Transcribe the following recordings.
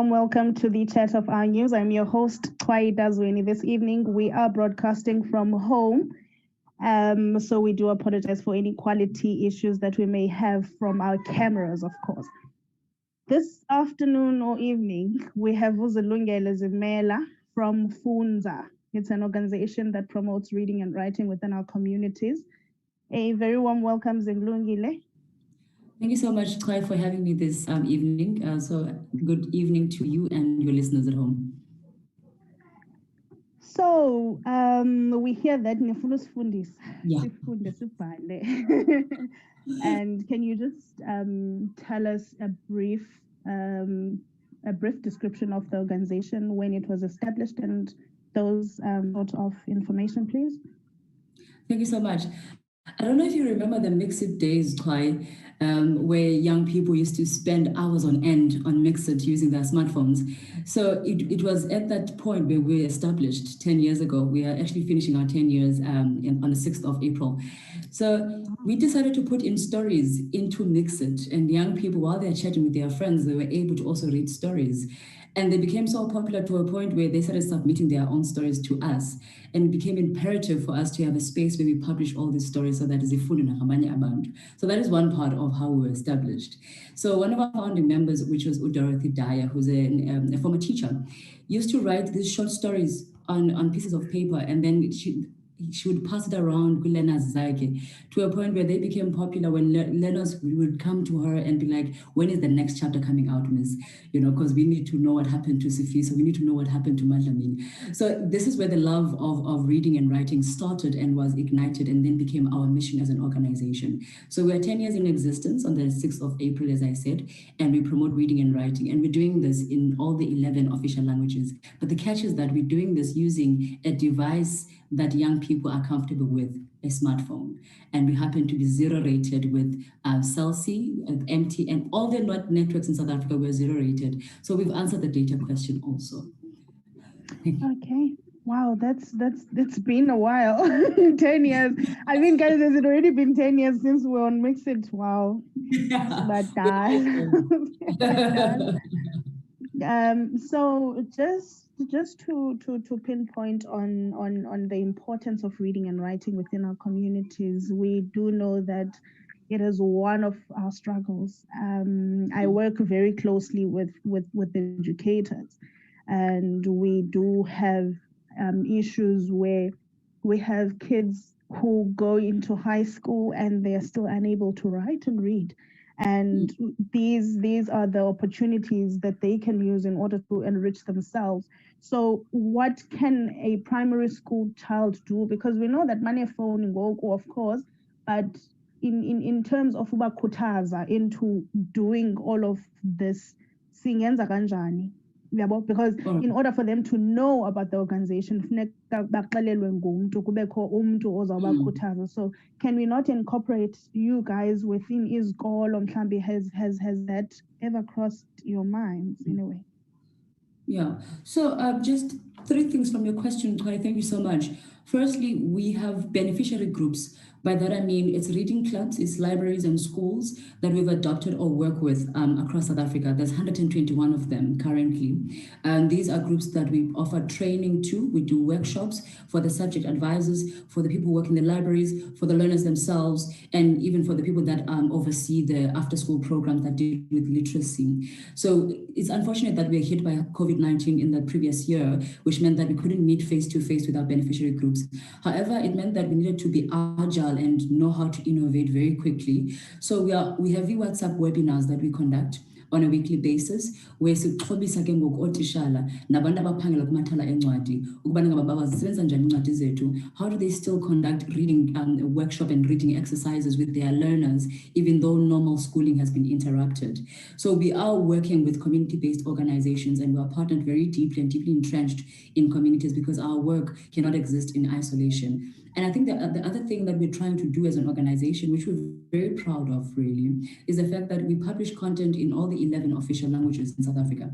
warm welcome to the chat of Our News. I'm your host, Kwai Dazweni. This evening, we are broadcasting from home. So we do apologize for any quality issues that we may have from our cameras, of course. This afternoon or evening, we have Zilungile Zimela from Fundza. It's an organization that promotes reading and writing within our communities. A very warm welcome, Zilungile. Thank you so much, Claire, for having me this evening. So good evening to you and your listeners at home. So we hear that Nefulus Fundis. Yeah. And can you just tell us a brief description of the organization, when it was established, and those sort of information, please? Thank you so much. I don't know if you remember the Mixit days, Clay, where young people used to spend hours on end on Mixit using their smartphones. So it was at that point where we established 10 years ago. We are actually finishing our 10 years on the 6th of April. So we decided to put in stories into Mixit, and young people, while they're chatting with their friends, they were able to also read stories. And they became so popular to a point where they started submitting their own stories to us. And it became imperative for us to have a space where we publish all these stories so that is a full amount. So that is one part of how we were established. So one of our founding members, which was Dorothy Dyer, who's a former teacher, used to write these short stories on pieces of paper, and then she would pass it around to a point where they became popular when learners would come to her and be like, when is the next chapter coming out, miss? Because we need to know what happened to Sifi, so we need to know what happened to Madlamin. So this is where the love of reading and writing started and was ignited, and then became our mission as an organization. So we are 10 years in existence on the 6th of April, as I said, and we promote reading and writing. And we're doing this in all the 11 official languages. But the catch is that we're doing this using a device that young people are comfortable with, a smartphone. And we happen to be zero rated with Cell C, MT, and all the networks in South Africa were zero rated. So we've answered the data question also. Okay. Wow, that's been a while. 10 years. I mean, guys, has it already been 10 years since we're on Mixit? Wow. But so just to pinpoint on the importance of reading and writing within our communities, we do know that it is one of our struggles. I work very closely with educators, and we do have issues where we have kids who go into high school and they are still unable to write and read. And these are the opportunities that they can use in order to enrich themselves. So what can a primary school child do? Because we know that money phone, of course, but in terms of ubakhuthaza into doing all of this, singenza kanjani? Because in order for them to know about the organization, so can we not incorporate you guys within Izikolo? Has that ever crossed your minds in a way? Yeah, so just 3 things from your question, Tori. Thank you so much. Firstly, we have beneficiary groups. By that I mean it's reading clubs, it's libraries and schools that we've adopted or work with across South Africa. There's 121 of them currently. And these are groups that we offer training to. We do workshops for the subject advisors, for the people who work in the libraries, for the learners themselves, and even for the people that oversee the after-school programs that deal with literacy. So it's unfortunate that we were hit by COVID-19 in the previous year, which meant that we couldn't meet face-to-face with our beneficiary groups. However, it meant that we needed to be agile and know how to innovate very quickly. So we have WhatsApp webinars that we conduct on a weekly basis, where sixhobisa ke ngoku otitshala nabantu abaphangela kumathala encwadi ukubana ngaba bazisebenza njani incwadi zethu. How do they still conduct reading workshop and reading exercises with their learners, even though normal schooling has been interrupted? So we are working with community-based organizations, and we are partnered very deeply and deeply entrenched in communities, because our work cannot exist in isolation. And I think the other thing that we're trying to do as an organization, which we're very proud of really, is the fact that we publish content in all the 11 official languages in South Africa.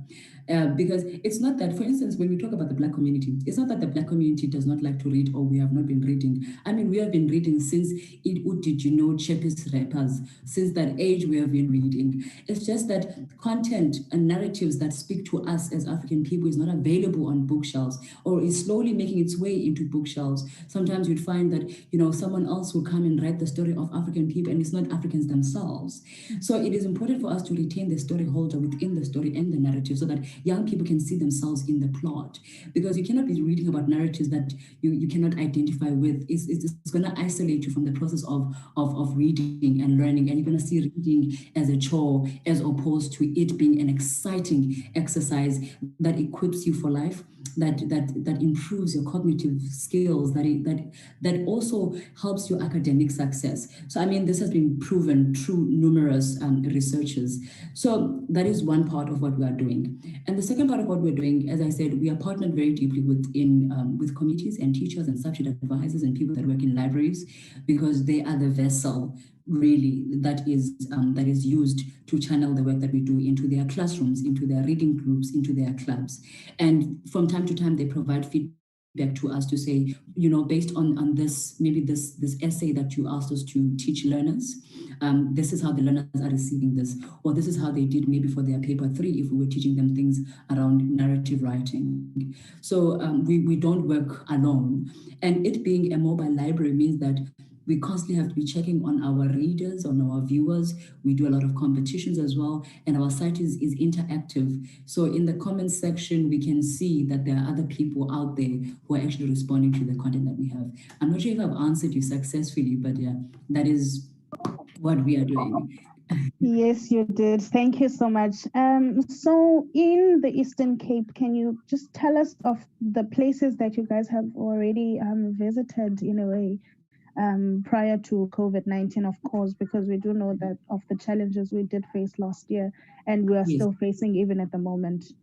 Because it's not that, for instance, when we talk about the Black community, it's not that the Black community does not like to read or we have not been reading. I mean, we have been reading since did you know Chepis rappers? Since that age, we have been reading. It's just that content and narratives that speak to us as African people is not available on bookshelves, or is slowly making its way into bookshelves. Sometimes you'd find that, someone else will come and write the story of African people and it's not Africans themselves. So it is important for us to retain the story holder within the story and the narrative so that young people can see themselves in the plot. Because you cannot be reading about narratives that you cannot identify with. It's going to isolate you from the process of reading and learning. And you're going to see reading as a chore as opposed to it being an exciting exercise that equips you for life, that improves your cognitive skills, that also helps your academic success. So I mean, this has been proven through numerous researchers. So that is one part of what we are doing. And the second part of what we're doing, as I said, we are partnered very deeply with committees and teachers and subject advisors and people that work in libraries, because they are the vessel really that is used to channel the work that we do into their classrooms, into their reading groups, into their clubs. And from time to time, they provide feedback to us to say, based on this, maybe this essay that you asked us to teach learners, this is how the learners are receiving this, or this is how they did maybe for their paper 3 if we were teaching them things around narrative writing. So we don't work alone. And it being a mobile library means that we constantly have to be checking on our readers, on our viewers. We do a lot of competitions as well, and our site is interactive. So in the comments section, we can see that there are other people out there who are actually responding to the content that we have. I'm not sure if I've answered you successfully, but yeah, that is what we are doing. Yes, you did. Thank you so much. So in the Eastern Cape, can you just tell us of the places that you guys have already visited in a way? Prior to COVID-19, of course, because we do know that of the challenges we did face last year and we are still facing even at the moment.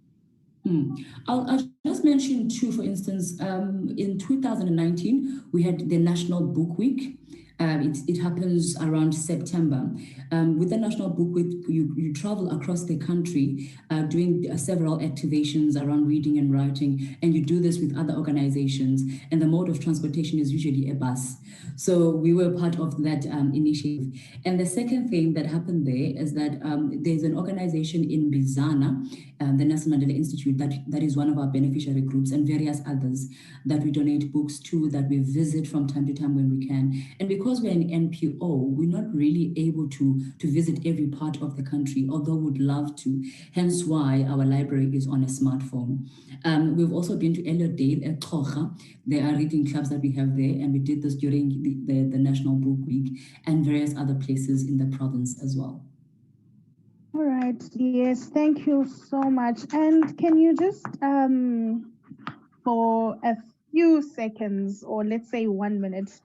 I'll just mention 2, for instance. In 2019, we had the National Book Week. It happens around September. With the National Book Week, you travel across the country doing several activations around reading and writing, and you do this with other organizations, and the mode of transportation is usually a bus. So we were part of that initiative. And the second thing that happened there is that there's an organization in Bizana, the Nelson Mandela Institute, that is one of our beneficiary groups, and various others that we donate books to, that we visit from time to time when we can. And because we're an NPO, we're not really able to visit every part of the country, although we'd love to, hence why our library is on a smartphone. We've also been to Elliotdale at Xhosa. There are reading clubs that we have there, and we did this during the National Book Week, and various other places in the province as well. All right. Yes, thank you so much. And can you just, for a few seconds, or let's say 1 minute,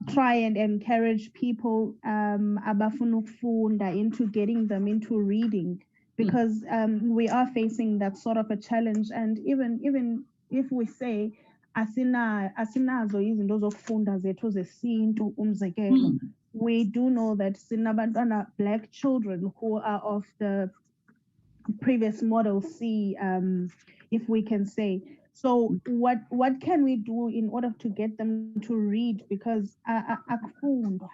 try and encourage people abafuna ukufunda into getting them into reading, because we are facing that sort of a challenge. And even if we say asinazo izinto zokufunda zethu zesintu umzekelo, we do know that sinabantwana, Black children, who are of the previous model C, if we can say. So what can we do in order to get them to read? Because akufundwa.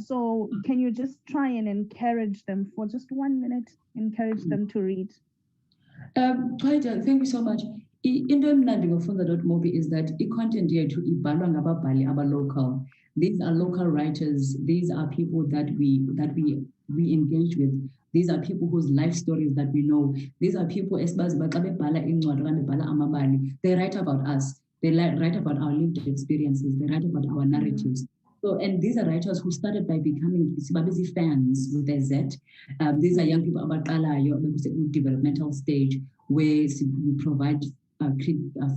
So can you just try and encourage them for just 1 minute, encourage them to read? Thank you so much. Into emnandi ngofunda.mobi is that i-content yethu ibhalwa ngababhali aba-local. These are local writers. These are people that we engage with. These are people whose life stories that we know. These are people, they write about us. They write about our lived experiences. They write about our narratives. So, and these are writers who started by becoming Sibabezi fans with a Z. These are young people about developmental stage, where we provide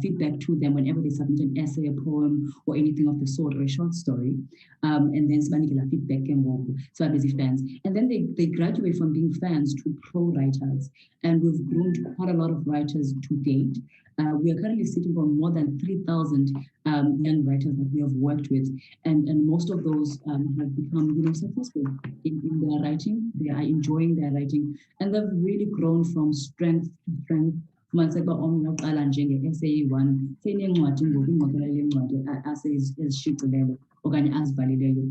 feedback to them whenever they submit an essay, a poem, or anything of the sort, or a short story. And then sibanikela feedback and so busy fans. And then they graduate from being fans to pro writers. And we've groomed quite a lot of writers to date. We are currently sitting on more than 3,000 young writers that we have worked with, and most of those have become successful in their writing. They are enjoying their writing, and they've really grown from strength to strength. Fumaniseka uba omnye oqala njenge-essay 1 seyinencwadi ngoku ingqokelela lencwadi asezishicilele okanye azibhalileyo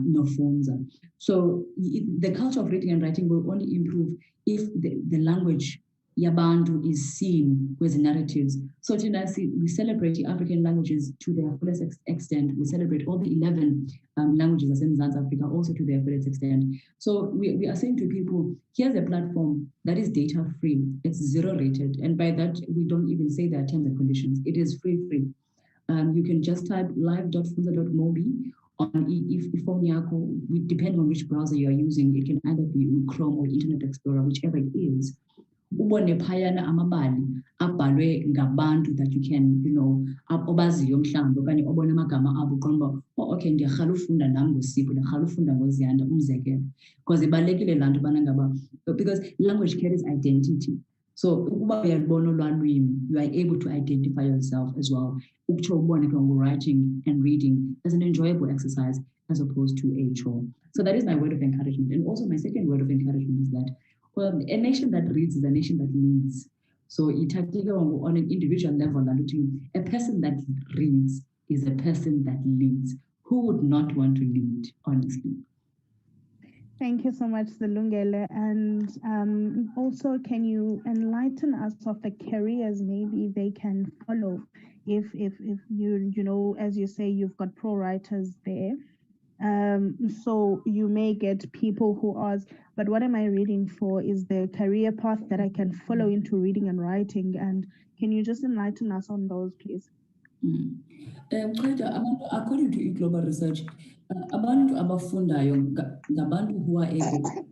nofunza. So the culture of reading and writing will only improve if the language yabantu is seen with narratives. So we celebrate the African languages to their fullest extent. We celebrate all the 11 languages in South Africa also to their fullest extent. So we are saying to people, here's a platform that is data free. It's zero rated. And by that, we don't even say there are terms and conditions. It is free. You can just type live.fundza.mobi on if phone yako, depending on which browser you are using. It can either be Chrome or Internet Explorer, whichever it is. Ubone phayana amabali abhalwe ngabantu that you can obaziyo mhlawumbi okanye obona amagama abo uqonda okay ndiyarhala ufunda nami ngosipho ndiyarhala ufunda ngoziyanda umzekelo because ibalulekile laa nto ubana ngaba because language carries identity. So ukuba uyalibona olwalwimi, you are able to identify yourself as well. Ukutsho ubone ke writing and reading as an enjoyable exercise as opposed to a chore. So that is my word of encouragement. And also my second word of encouragement is that a nation that reads is a nation that leads. So on an individual level, a person that reads is a person that leads. Who would not want to lead, honestly? Thank you so much, Zilungile. And also, can you enlighten us of the careers maybe they can follow if you as you say, you've got pro writers there. So you may get people who ask, but what am I reading for? Is the career path that I can follow into reading and writing? And can you just enlighten us on those, please? According to global research, abantu abafundayo ngabantu who are able to.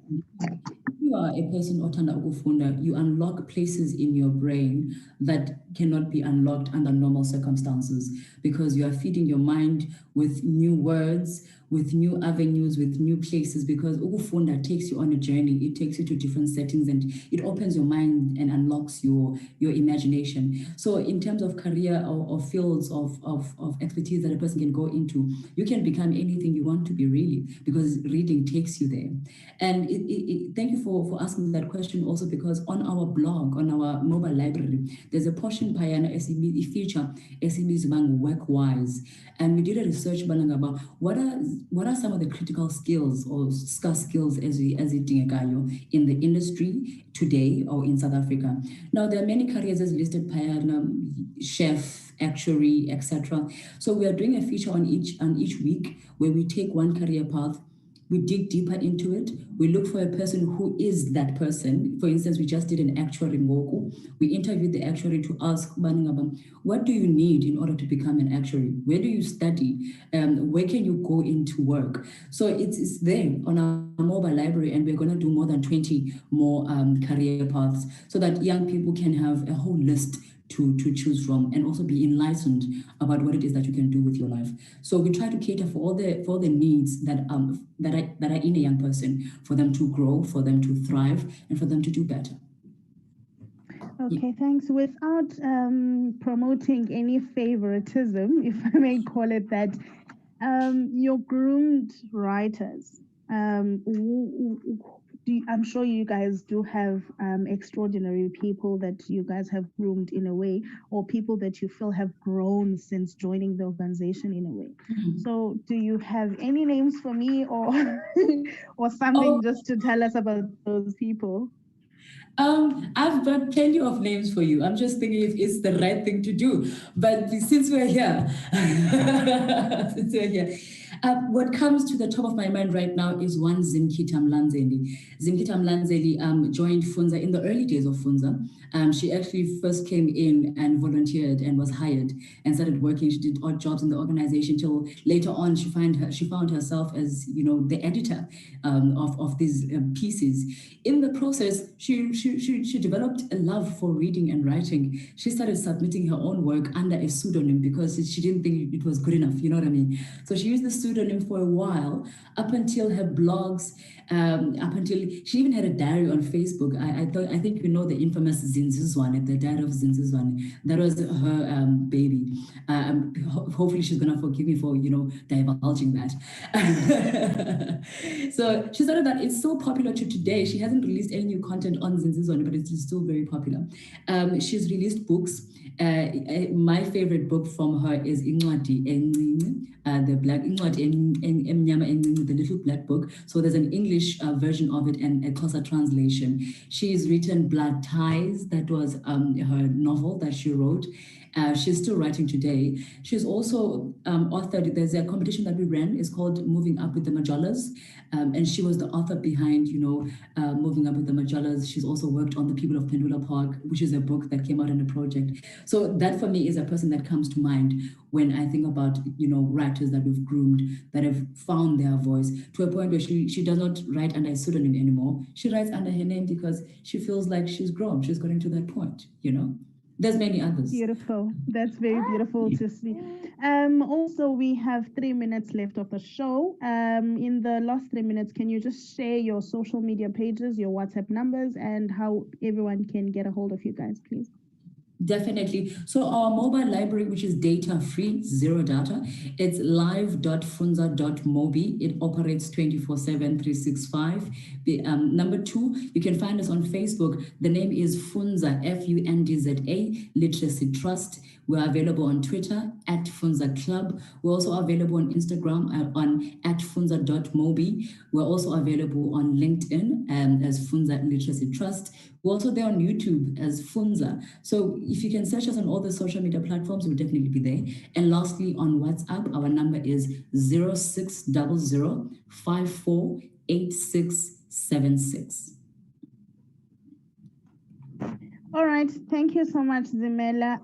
If you are a person othanda ukufunda, you unlock places in your brain that cannot be unlocked under normal circumstances because you are feeding your mind with new words, with new avenues, with new places, because ukufunda takes you on a journey. It takes you to different settings and it opens your mind and unlocks your imagination. So in terms of career or fields of expertise that a person can go into, you can become anything you want to be really, because reading takes you there. And thank you for asking that question also, because on our blog, on our mobile library, there's a portion payana feature work-wise. And we did a research about what are some of the critical skills or scarce skills as it in the industry today or in South Africa. Now there are many careers as listed, chef, actuary, etc. So we are doing a feature on each week where we take one career path. We dig deeper into it. We look for a person who is that person. For instance, we just did an actuary ngoku. We interviewed the actuary to ask, what do you need in order to become an actuary? Where do you study? Where can you go into work? So it's there on our mobile library, and we're going to do more than 20 more career paths so that young people can have a whole list to choose from and also be enlightened about what it is that you can do with your life. So we try to cater for all the needs that are in a young person, for them to grow, for them to thrive, and for them to do better. Okay, thanks. Without promoting any favoritism, if I may call it that, your groomed writers, I'm sure you guys do have extraordinary people that you guys have groomed in a way, or people that you feel have grown since joining the organization in a way. Mm-hmm. So do you have any names for me or or something just to tell us about those people? I've got plenty of names for you. I'm just thinking if it's the right thing to do. But since we're here, What comes to the top of my mind right now is one Zimkita Mlanzeli. Zimkita Mlanzeli joined Fundza in the early days of Fundza. She actually first came in and volunteered and was hired and started working. She did odd jobs in the organization till later on she found herself as, you know, the editor of these pieces. In the process, she developed a love for reading and writing. She started submitting her own work under a pseudonym because she didn't think it was good enough, you know what I mean? So she used the pseudonym for a while, up until her blogs, up until she even had a diary on Facebook. I think you know the infamous Zinzuzwane, the diary of Zinzuzwane. That was her baby. Hopefully she's gonna forgive me for, you know, divulging that. So she started that. It's so popular to today. She hasn't released any new content on Zinzuzwane, but it's still very popular. She's released books. My favorite book from her is Incwadi Encinci, the black Incwadi Emnyama Encinci, the little black book. So there's an English version of it and a Xhosa translation. She's written Blood Ties. That was her novel that she wrote. She's still writing today. She's also authored, there's a competition that we ran, it's called Moving Up with the Majalas. And she was the author behind, you know, Moving Up with the Majalas. She's also worked on The People of Pendula Park, which is a book that came out in a project. So that for me is a person that comes to mind when I think about, you know, writers that we've groomed, that have found their voice to a point where she does not write under a pseudonym anymore. She writes under her name because she feels like she's grown. She's gotten to that point, you know. There's many others. Beautiful. That's very beautiful to see. Also, we have 3 minutes left of the show. In the last 3 minutes, can you just share your social media pages, your WhatsApp numbers, and how everyone can get a hold of you guys, please? Definitely. So our mobile library, which is data free, zero data, it's live.fundza.mobi. It operates 24/7, 365. Number 2, you can find us on Facebook. The name is Fundza, Fundza Literacy Trust. We're available on Twitter at Fundza Club. We're also available on Instagram on @fundza.mobi. We're also available on LinkedIn as Fundza Literacy Trust. We're also there on YouTube as Fundza. So if you can search us on all the social media platforms, we'll definitely be there. And lastly, on WhatsApp, our number is 0600 548676. All right. Thank you so much, Zimela.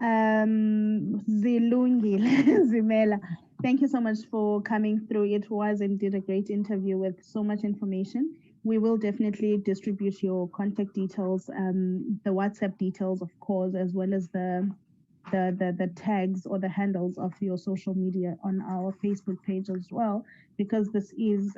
Zilungile Zimela. Thank you so much for coming through. It was indeed a great interview with so much information. We will definitely distribute your contact details, the WhatsApp details, of course, as well as the tags or the handles of your social media on our Facebook page as well, because this is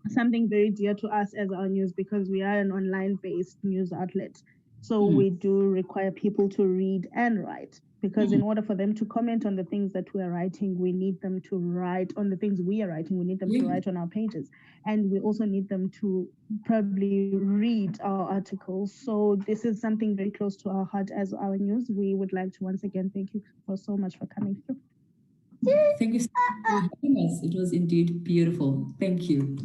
something very dear to us as OurNews, because we are an online-based news outlet. So we do require people to read and write, because in order for them to comment on the things that we are writing, we need them to write on the things we are writing. We need them to write on our pages. And we also need them to probably read our articles. So this is something very close to our heart as OurNews. We would like to once again thank you so much for coming through. Thank you so much for having us. It was indeed beautiful. Thank you.